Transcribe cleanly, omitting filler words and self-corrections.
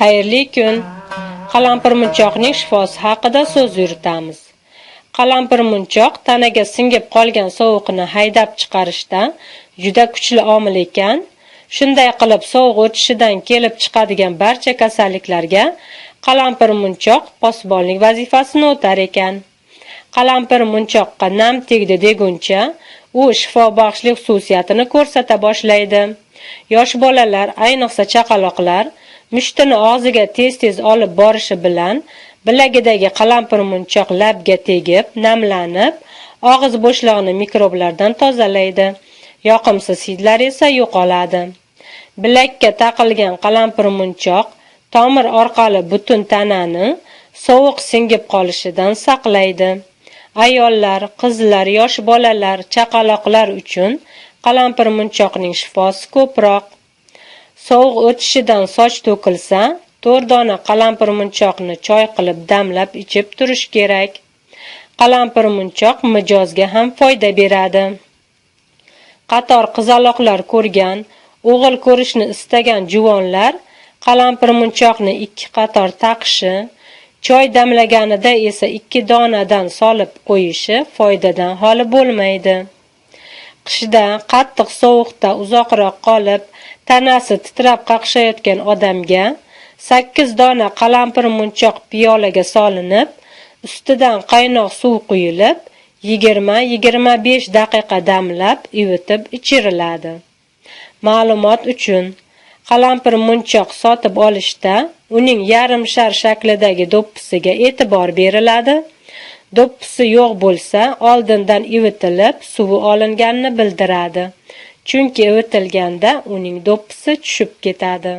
Xayrli kun. Qalampirmunchoqning shifosi haqida so'z yuritamiz. Qalampirmunchoq tanaga singib qolgan sovuqni haydab chiqarishda juda kuchli omil ekan. Shunday qilib sovuq o'tishidan kelib chiqadigan barcha kasalliklarga qalampirmunchoq posbonlik vazifasini o'tar ekan. Qalampirmunchoqqa nam tegdi deguncha, u shifobaxshlik xususiyatini ko'rsata boshlaydi. Yosh bolalar, ayniqsa chaqaloqlar, mushtini og'ziga tez-tez olib borishi bilan bilagidagi qalampirmunchoq labga tegib, namlanib, og'iz bo'shlig'ini mikroblardan tozalaydi. Yoqimsiz hidlar esa yo'qoladi. Bilakka taqilgan qalampirmunchoq tomir orqali butun tanani sovuq singib qolishidan saqlaydi. Ayollar, qizlar, yosh bolalar, chaqaloqlar uchun qalampirmunchoqning shifosi ko'proq. Sovuq o'tishidan soch to'kilsa, 4 dona qalampirmunchoqni choy qilib damlab ichib turish kerak. Qalampirmunchoq mijozga ham foyda beradi. Qator qizaloqlar ko'rgan, o'g'il ko'rishni istagan juvonlar qalampirmunchoqni 2 qator taqishi, choy damlaganida esa 2 donadan solib qo'yishi foydadan xoli bo'lmaydi. Qishda qattiq sovuqda uzoqroq qolib, tanasi titrab qaqshayotgan odamga 8 dona qalampirmunchoq piyolaga solinib, ustidan qaynoq suv quyilib, 20-25 daqiqa damlab, ivitib ichiriladi. Ma'lumot uchun, qalampirmunchoq sotib olishda uning yarim shar shaklidagi do'ppisiga e'tibor beriladi. Do'ppisi yo'q bo'lsa, oldindan ivitilib, suvi olinganini bildiradi. Chunki ivitilganda uning do'ppisi tushib ketadi.